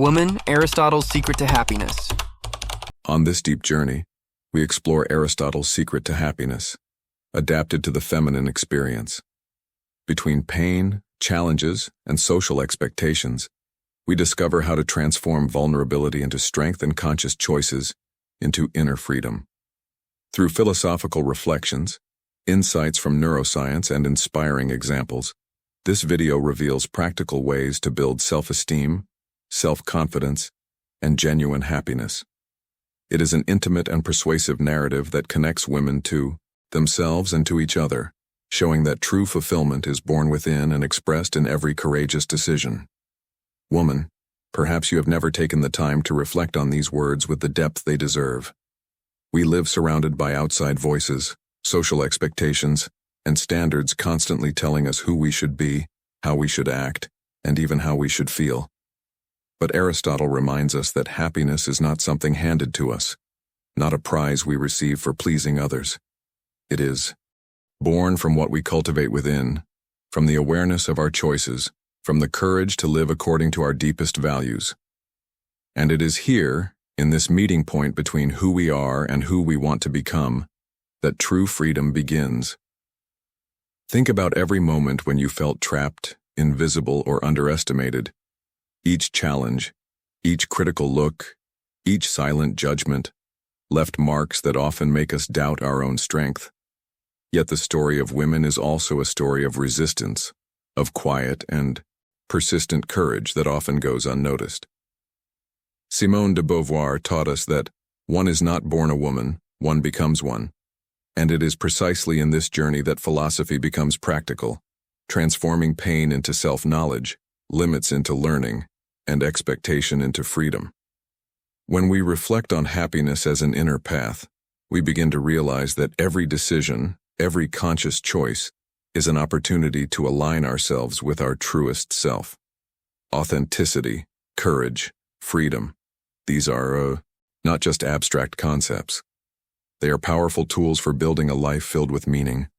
Woman, Aristotle's Secret to Happiness. On this deep journey, we explore Aristotle's secret to happiness, adapted to the feminine experience. Between pain, challenges, and social expectations, we discover how to transform vulnerability into strength and conscious choices into inner freedom. Through philosophical reflections, insights from neuroscience, and inspiring examples, this video reveals practical ways to build self-esteem, self-confidence, and genuine happiness. It is an intimate and persuasive narrative that connects women to themselves and to each other, showing that true fulfillment is born within and expressed in every courageous decision. Woman, perhaps you have never taken the time to reflect on these words with the depth they deserve. We live surrounded by outside voices, social expectations, and standards constantly telling us who we should be, how we should act, and even how we should feel. But Aristotle reminds us that happiness is not something handed to us, not a prize we receive for pleasing others. It is born from what we cultivate within, from the awareness of our choices, from the courage to live according to our deepest values. And it is here, in this meeting point between who we are and who we want to become, that true freedom begins. Think about every moment when you felt trapped, invisible, or underestimated. Each challenge, each critical look, each silent judgment left marks that often make us doubt our own strength. Yet the story of women is also a story of resistance, of quiet and persistent courage that often goes unnoticed. Simone de Beauvoir taught us that one is not born a woman, one becomes one. And it is precisely in this journey that philosophy becomes practical, transforming pain into self-knowledge, limits into learning, and expectation into freedom. When we reflect on happiness as an inner path, we begin to realize that every decision, every conscious choice, is an opportunity to align ourselves with our truest self. Authenticity, courage, freedom. These are not just abstract concepts. They are powerful tools for building a life filled with meaning,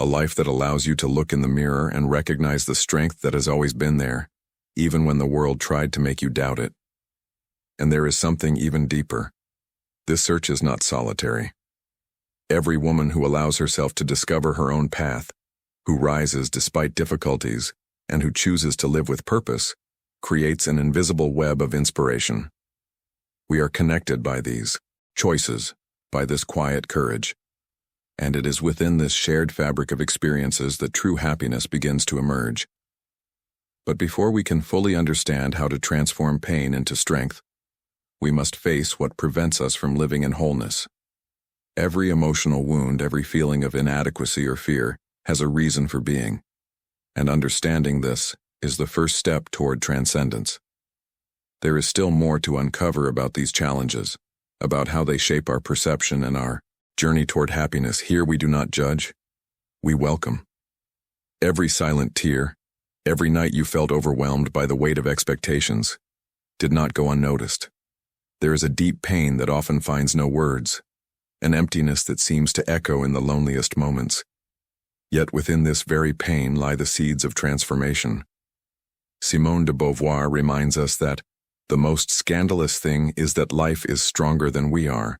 a life that allows you to look in the mirror and recognize the strength that has always been there, even when the world tried to make you doubt it. And there is something even deeper. This search is not solitary. Every woman who allows herself to discover her own path, who rises despite difficulties, and who chooses to live with purpose, creates an invisible web of inspiration. We are connected by these choices, by this quiet courage. And it is within this shared fabric of experiences that true happiness begins to emerge. But before we can fully understand how to transform pain into strength, we must face what prevents us from living in wholeness. Every emotional wound, every feeling of inadequacy or fear, has a reason for being. And understanding this is the first step toward transcendence. There is still more to uncover about these challenges, about how they shape our perception and our journey toward happiness. Here we do not judge, we welcome. Every silent tear, every night you felt overwhelmed by the weight of expectations, did not go unnoticed. There is a deep pain that often finds no words, an emptiness that seems to echo in the loneliest moments. Yet within this very pain lie the seeds of transformation. Simone de Beauvoir reminds us that the most scandalous thing is that life is stronger than we are,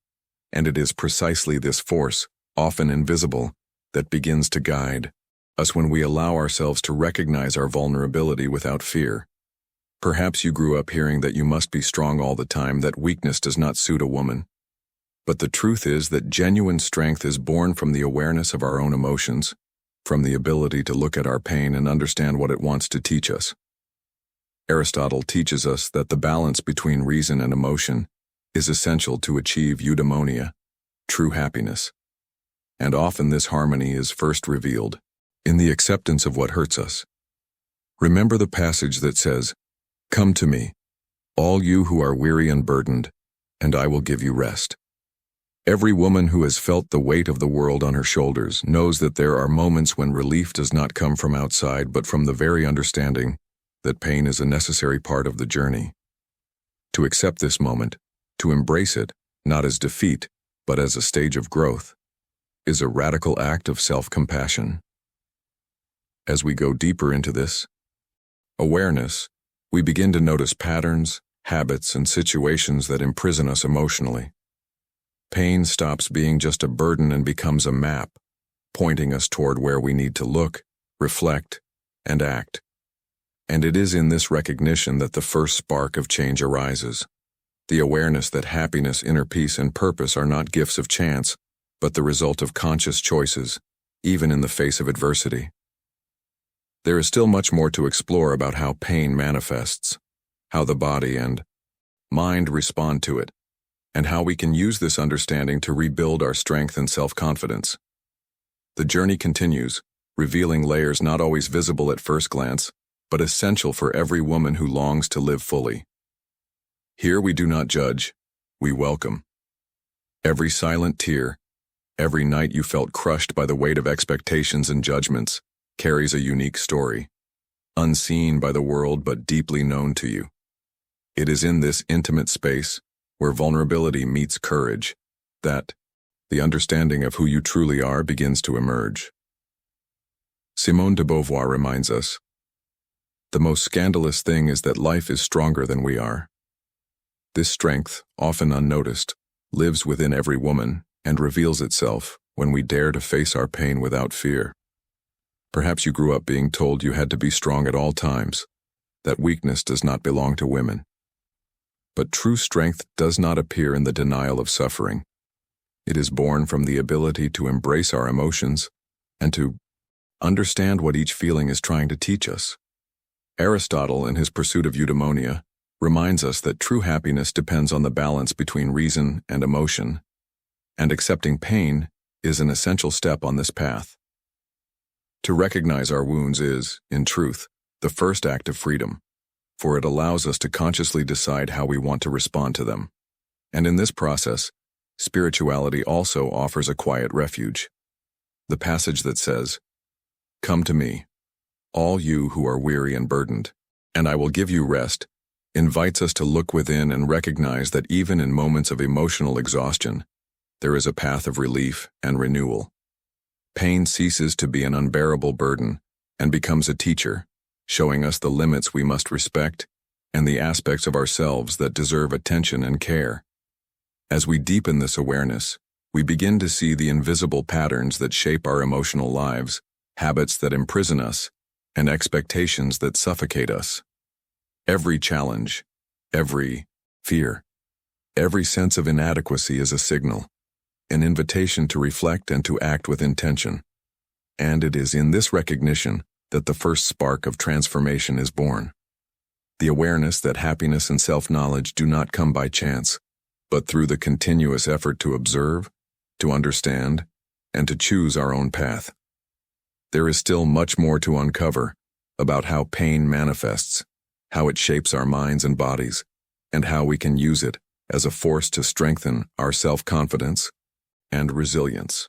and it is precisely this force, often invisible, that begins to guide us when we allow ourselves to recognize our vulnerability without fear. Perhaps you grew up hearing that you must be strong all the time, that weakness does not suit a woman. But the truth is that genuine strength is born from the awareness of our own emotions, from the ability to look at our pain and understand what it wants to teach us. Aristotle teaches us that the balance between reason and emotion is essential to achieve eudaimonia, true happiness. And often this harmony is first revealed in the acceptance of what hurts us. Remember the passage that says, "Come to me, all you who are weary and burdened, and I will give you rest." Every woman who has felt the weight of the world on her shoulders knows that there are moments when relief does not come from outside but from the very understanding that pain is a necessary part of the journey. To accept this moment, to embrace it, not as defeat, but as a stage of growth, is a radical act of self-compassion. As we go deeper into this awareness, we begin to notice patterns, habits, and situations that imprison us emotionally. Pain stops being just a burden and becomes a map, pointing us toward where we need to look, reflect, and act. And it is in this recognition that the first spark of change arises. The awareness that happiness, inner peace, and purpose are not gifts of chance, but the result of conscious choices, even in the face of adversity. There is still much more to explore about how pain manifests, how the body and mind respond to it, and how we can use this understanding to rebuild our strength and self-confidence. The journey continues, revealing layers not always visible at first glance, but essential for every woman who longs to live fully. Here we do not judge, we welcome. Every silent tear, every night you felt crushed by the weight of expectations and judgments, carries a unique story, unseen by the world but deeply known to you. It is in this intimate space, where vulnerability meets courage, that the understanding of who you truly are begins to emerge. Simone de Beauvoir reminds us, "The most scandalous thing is that life is stronger than we are." This strength, often unnoticed, lives within every woman and reveals itself when we dare to face our pain without fear. Perhaps you grew up being told you had to be strong at all times, that weakness does not belong to women. But true strength does not appear in the denial of suffering. It is born from the ability to embrace our emotions and to understand what each feeling is trying to teach us. Aristotle, in his Pursuit of Eudaimonia, reminds us that true happiness depends on the balance between reason and emotion, and accepting pain is an essential step on this path. To recognize our wounds is, in truth, the first act of freedom, for it allows us to consciously decide how we want to respond to them. And in this process, spirituality also offers a quiet refuge. The passage that says, "Come to me, all you who are weary and burdened, and I will give you rest," invites us to look within and recognize that even in moments of emotional exhaustion, there is a path of relief and renewal. Pain ceases to be an unbearable burden and becomes a teacher, showing us the limits we must respect and the aspects of ourselves that deserve attention and care. As we deepen this awareness, we begin to see the invisible patterns that shape our emotional lives, habits that imprison us, and expectations that suffocate us. Every challenge, every fear, every sense of inadequacy is a signal, an invitation to reflect and to act with intention. And it is in this recognition that the first spark of transformation is born. The awareness that happiness and self-knowledge do not come by chance, but through the continuous effort to observe, to understand, and to choose our own path. There is still much more to uncover about how pain manifests, how it shapes our minds and bodies, and how we can use it as a force to strengthen our self-confidence and resilience.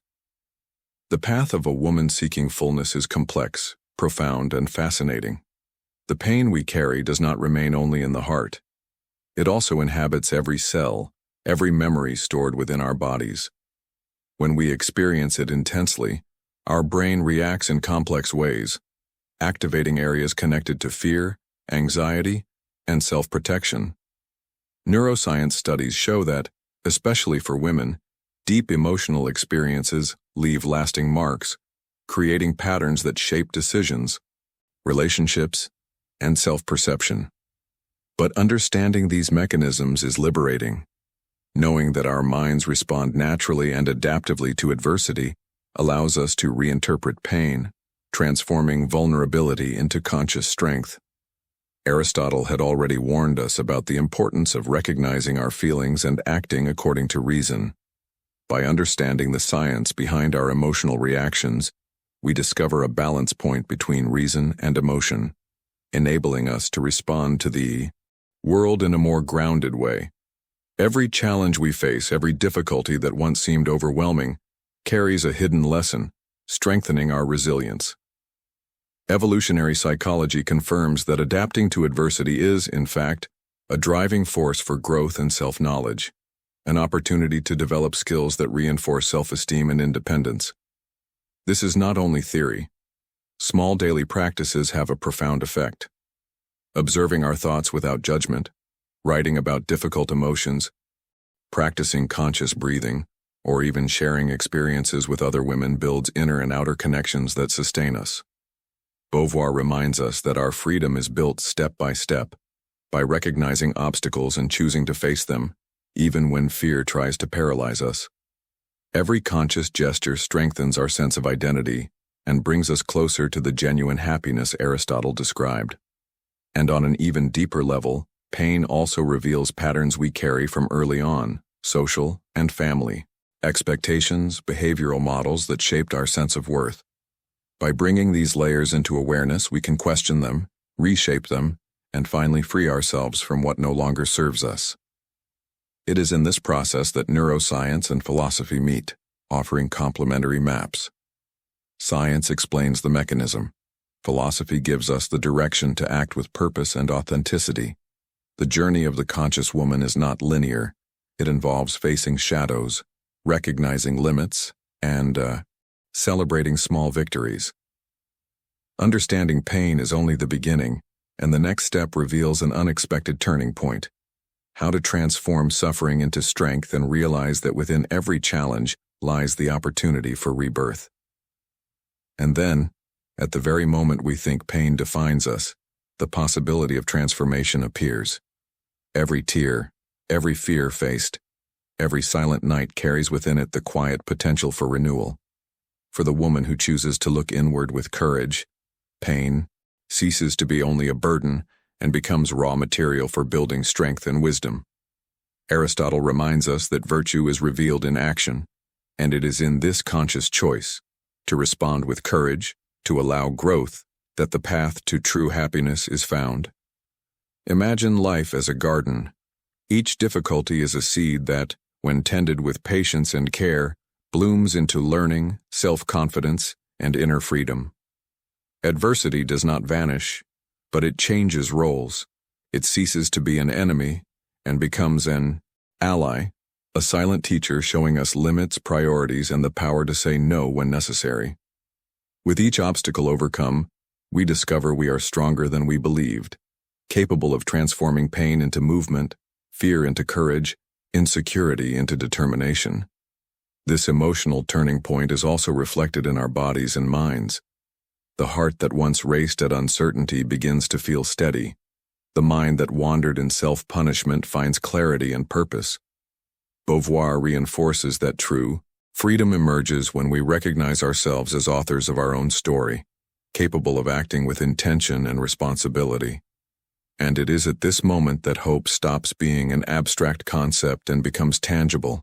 The path of a woman seeking fullness is complex, profound, and fascinating. The pain we carry does not remain only in the heart. It also inhabits every cell, every memory stored within our bodies. When we experience it intensely, our brain reacts in complex ways, activating areas connected to fear, anxiety, and self-protection. Neuroscience studies show that, especially for women, deep emotional experiences leave lasting marks, creating patterns that shape decisions, relationships, and self-perception. But understanding these mechanisms is liberating. Knowing that our minds respond naturally and adaptively to adversity allows us to reinterpret pain, transforming vulnerability into conscious strength. Aristotle had already warned us about the importance of recognizing our feelings and acting according to reason. By understanding the science behind our emotional reactions, we discover a balance point between reason and emotion, enabling us to respond to the world in a more grounded way. Every challenge we face, every difficulty that once seemed overwhelming, carries a hidden lesson, strengthening our resilience. Evolutionary psychology confirms that adapting to adversity is, in fact, a driving force for growth and self-knowledge, an opportunity to develop skills that reinforce self-esteem and independence. This is not only theory. Small daily practices have a profound effect. Observing our thoughts without judgment, writing about difficult emotions, practicing conscious breathing, or even sharing experiences with other women builds inner and outer connections that sustain us. Beauvoir reminds us that our freedom is built step by recognizing obstacles and choosing to face them, even when fear tries to paralyze us. Every conscious gesture strengthens our sense of identity and brings us closer to the genuine happiness Aristotle described. And on an even deeper level, pain also reveals patterns we carry from early on, social and family, expectations, behavioral models that shaped our sense of worth. By bringing these layers into awareness, we can question them, reshape them, and finally free ourselves from what no longer serves us. It is in this process that neuroscience and philosophy meet, offering complementary maps. Science explains the mechanism. Philosophy gives us the direction to act with purpose and authenticity. The journey of the conscious woman is not linear. It involves facing shadows, recognizing limits, and celebrating small victories. Understanding pain is only the beginning, and the next step reveals an unexpected turning point. How to transform suffering into strength and realize that within every challenge lies the opportunity for rebirth. And then, at the very moment we think pain defines us, the possibility of transformation appears. Every tear, every fear faced, every silent night carries within it the quiet potential for renewal. For the woman who chooses to look inward with courage, pain ceases to be only a burden and becomes raw material for building strength and wisdom. Aristotle reminds us that virtue is revealed in action, and it is in this conscious choice, to respond with courage, to allow growth, that the path to true happiness is found. Imagine life as a garden. Each difficulty is a seed that, when tended with patience and care, blooms into learning, self-confidence, and inner freedom. Adversity does not vanish, but it changes roles. It ceases to be an enemy and becomes an ally, a silent teacher showing us limits, priorities, and the power to say no when necessary. With each obstacle overcome, we discover we are stronger than we believed, capable of transforming pain into movement, fear into courage, insecurity into determination. This emotional turning point is also reflected in our bodies and minds. The heart that once raced at uncertainty begins to feel steady. The mind that wandered in self-punishment finds clarity and purpose. Beauvoir reinforces that true freedom emerges when we recognize ourselves as authors of our own story, capable of acting with intention and responsibility. And it is at this moment that hope stops being an abstract concept and becomes tangible.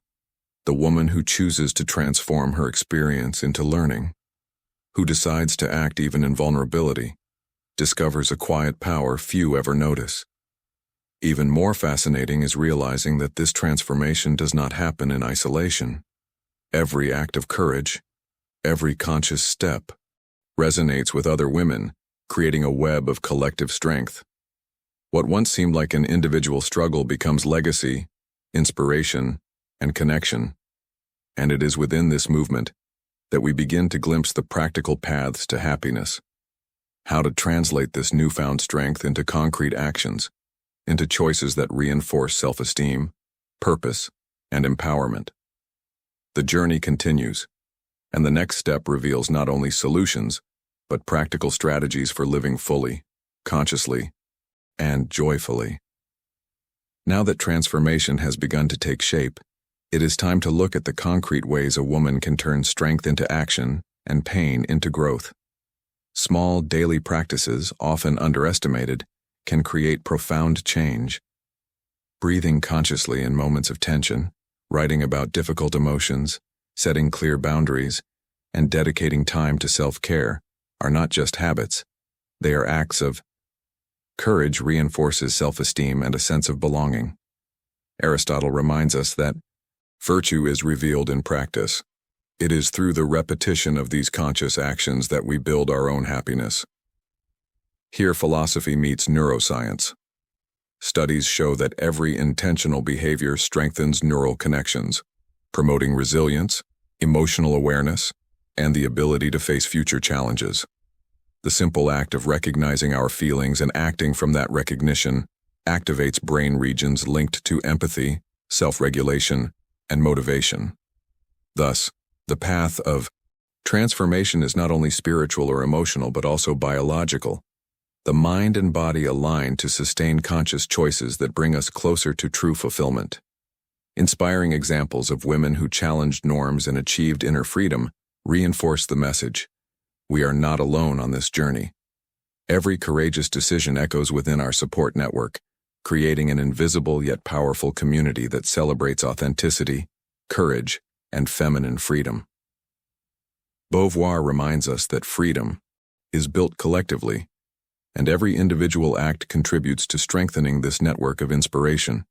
The woman who chooses to transform her experience into learning, who decides to act even in vulnerability, discovers a quiet power few ever notice. Even more fascinating is realizing that this transformation does not happen in isolation. Every act of courage, every conscious step, resonates with other women, creating a web of collective strength. What once seemed like an individual struggle becomes legacy, inspiration, and connection. And it is within this movement that we begin to glimpse the practical paths to happiness. How to translate this newfound strength into concrete actions, into choices that reinforce self-esteem, purpose, and empowerment. The journey continues, and the next step reveals not only solutions, but practical strategies for living fully, consciously, and joyfully. Now that transformation has begun to take shape, it is time to look at the concrete ways a woman can turn strength into action and pain into growth. Small daily practices, often underestimated, can create profound change. Breathing consciously in moments of tension, writing about difficult emotions, setting clear boundaries, and dedicating time to self-care are not just habits, they are acts of courage. Reinforces self-esteem and a sense of belonging. Aristotle reminds us that virtue is revealed in practice. It is through the repetition of these conscious actions that we build our own happiness. Here philosophy meets neuroscience. Studies show that every intentional behavior strengthens neural connections, promoting resilience, emotional awareness, and the ability to face future challenges. The simple act of recognizing our feelings and acting from that recognition activates brain regions linked to empathy, self-regulation, and motivation. Thus, the path of transformation is not only spiritual or emotional but also biological. The mind and body align to sustain conscious choices that bring us closer to true fulfillment. Inspiring examples of women who challenged norms and achieved inner freedom reinforce the message: we are not alone on this journey. Every courageous decision echoes within our support network, creating an invisible yet powerful community that celebrates authenticity, courage, and feminine freedom. Beauvoir reminds us that freedom is built collectively, and every individual act contributes to strengthening this network of inspiration.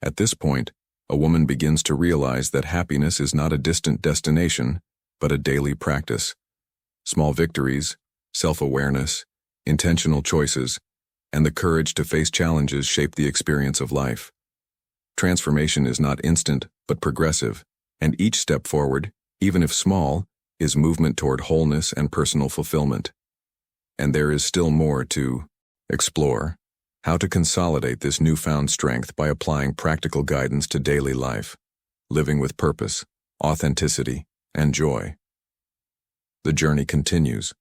At this point, a woman begins to realize that happiness is not a distant destination, but a daily practice. Small victories, self-awareness, intentional choices, and the courage to face challenges shape the experience of life. Transformation is not instant, but progressive, and each step forward, even if small, is movement toward wholeness and personal fulfillment. And there is still more to explore: how to consolidate this newfound strength by applying practical guidance to daily life, living with purpose, authenticity, and joy. The journey continues,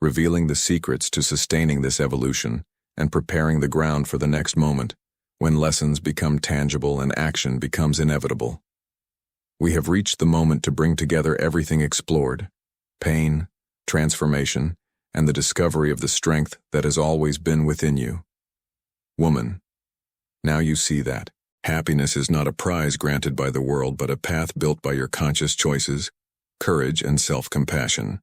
revealing the secrets to sustaining this evolution and preparing the ground for the next moment, when lessons become tangible and action becomes inevitable. We have reached the moment to bring together everything explored: pain, transformation, and the discovery of the strength that has always been within you. Woman, now you see that happiness is not a prize granted by the world but a path built by your conscious choices, courage, and self-compassion.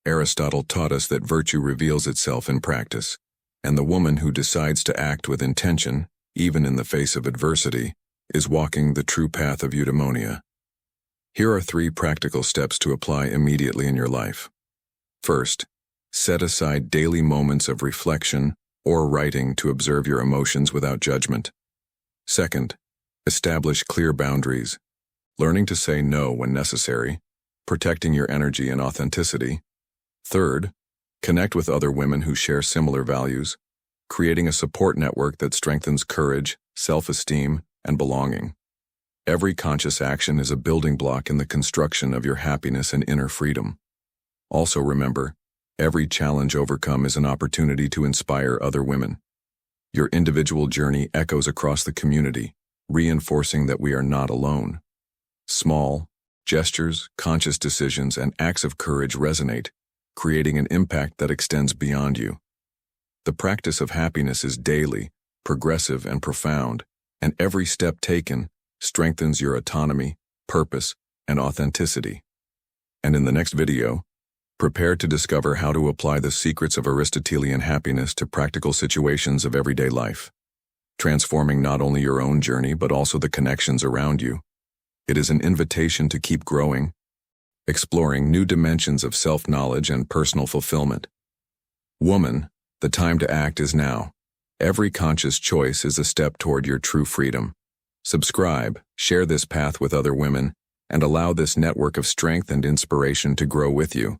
Aristotle taught us that virtue reveals itself in practice, and the woman who decides to act with intention, even in the face of adversity, is walking the true path of eudaimonia. Here are 3 practical steps to apply immediately in your life. First, set aside daily moments of reflection or writing to observe your emotions without judgment. Second, establish clear boundaries, learning to say no when necessary, protecting your energy and authenticity. Third, connect with other women who share similar values, creating a support network that strengthens courage, self-esteem, and belonging. Every conscious action is a building block in the construction of your happiness and inner freedom. Also remember, every challenge overcome is an opportunity to inspire other women. Your individual journey echoes across the community, reinforcing that we are not alone. Small gestures, conscious decisions, and acts of courage resonate, creating an impact that extends beyond you. The practice of happiness is daily, progressive, and profound, and every step taken strengthens your autonomy, purpose, and authenticity. And in the next video, prepare to discover how to apply the secrets of Aristotelian happiness to practical situations of everyday life, transforming not only your own journey but also the connections around you. It is an invitation to keep growing, exploring new dimensions of self-knowledge and personal fulfillment. Woman, the time to act is now. Every conscious choice is a step toward your true freedom. Subscribe, share this path with other women, and allow this network of strength and inspiration to grow with you.